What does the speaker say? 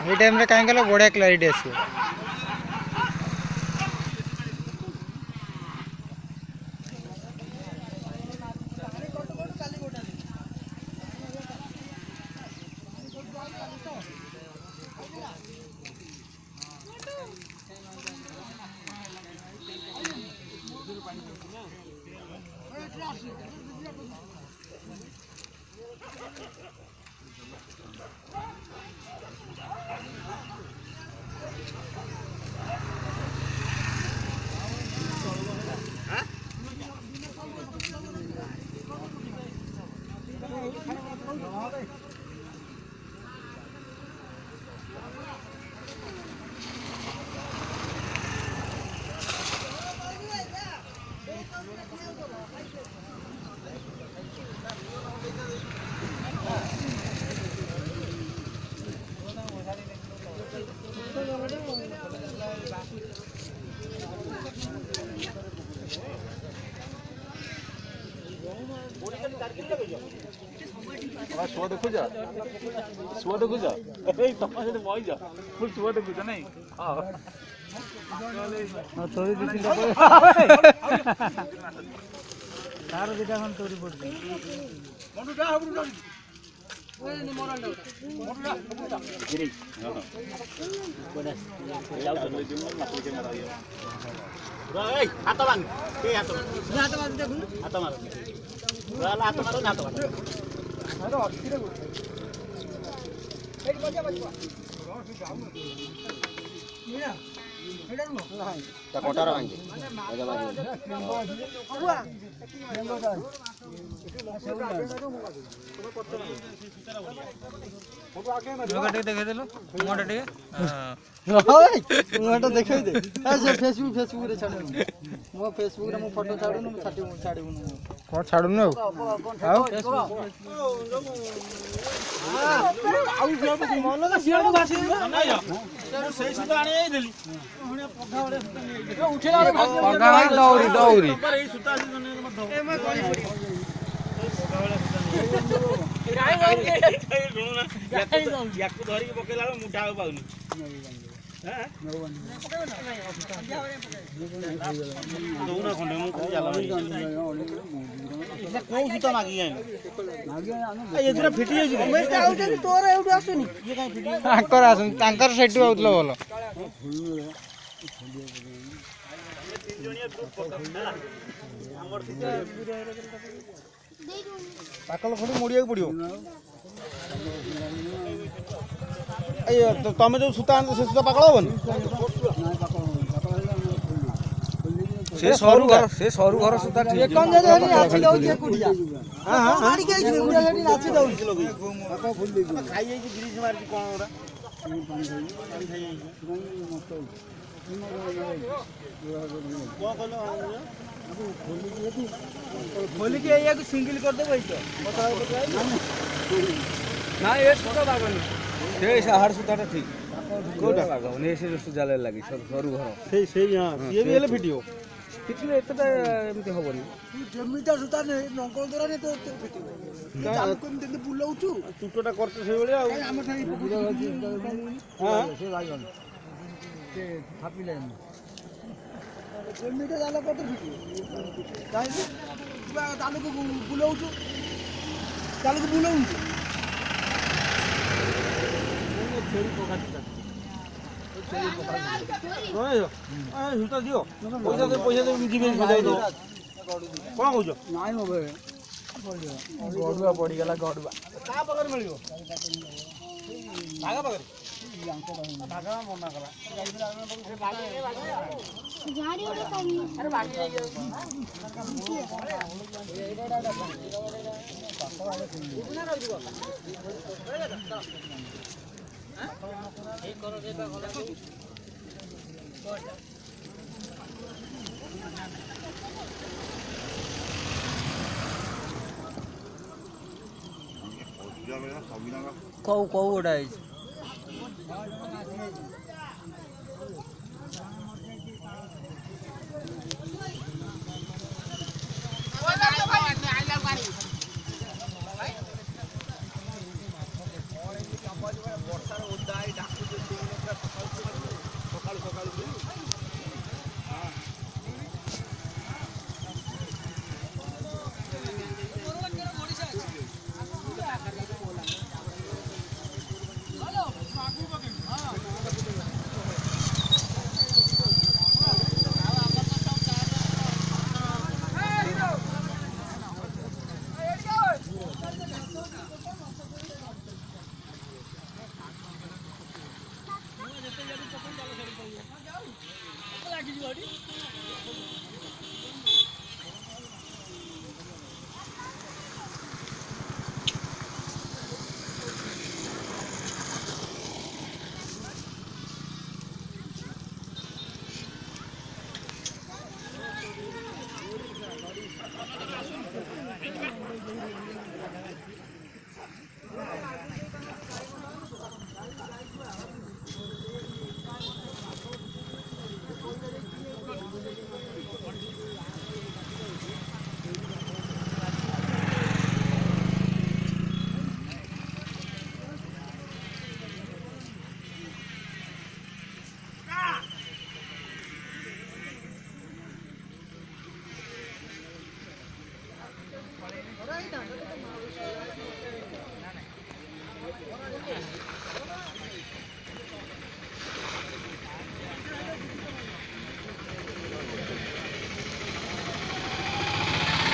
ये टाइम रे कहीं गलो बढ़िया क्लैरिटी आसी सुआ देखो जा ए तमा से मई जा फुल सुआ देखो जा नहीं हां तोरी दिसिन तार दिटा हम तोरी पड़ मंडू जा हबरू जा ओए नि मोरल डा मंडू जा गिरी हां कोडा लाउ तो दिमो ना कोई मारा यो ए हाथ बांध के हाथ देखु हाथ मार वाला हाथ मारो ना हाथ मार अरे अच्छी रे एक बजा बजवा मीना हेडर नो नहीं ता कोटार आंगे बजा बजा हुआ बेंगो का फोटो आगे में लोगटे देखे देलो मोटा टे ओए मोटा देखे दे ऐसे फेसबुक रे छाडू मो फेसबुक रे मो फोटो छाडू न छाडू कोन छाडू न आउ आउ जब मन का सियार को बासी ना जा सेई सुता आने देली हणे पगा वाले सुता उठेला रे पगा भाई दौरी ए सुता से मत ए मैं कोनी पड़ी याकु धरी पकेला मुठा पाउनी हां दोना खंडे मु जाला ए को सुता मागी आइ ए एथरा फिटी जाई मैं आउते तोर एउडी आसुनी ये काई फिटी तांकर आसन तांकर सेटु आउतलो बोलो तीन जणिया ग्रुप पकड़ना हमर पाकल खडी मोडिया पड़ियो ए तो तमे जो सुता से सुता पकड़ होबन से सरू घर सुता ठीक एक कन जे नाची दउ जे कुडिया हां हां मारी के कुडिया लेडी नाची दउ पाका फुल दे खाई जाई ग्रीस मार की कोन ओरा पानी खाई जाई को कहलो खोली के एया को सिंगल कर दे भाई तो ना ये सुता बागनी से हार सुताटा ठीक कोटा बागनी से सुजाले लागी सरू घर से हां ये भी हेले फिटियो कितने एतटा एमती होबनी तू जमिटा सुता ने नंगल दरा ने तो फिटियो चाल कोन दे बुलाउछु टुटोटा करते से बेले आ हम ठाई हां से लागन से थापी ले जमिटा जाला कत फिटियो काई चालू को बुलाउछु चालू को बुलाउछु छेरी पकाता कोइ आ हुता दियो पैसा दे जीवे बजाई दो कोन होजो नाइ हो बे गडुआ पड़ी गला गडुआ का पकर मिलियो भागा पकर भागा मना कला झाड़ी उड़े पानी अरे भाग जाइए एक करो दे कौ कौ गोटा है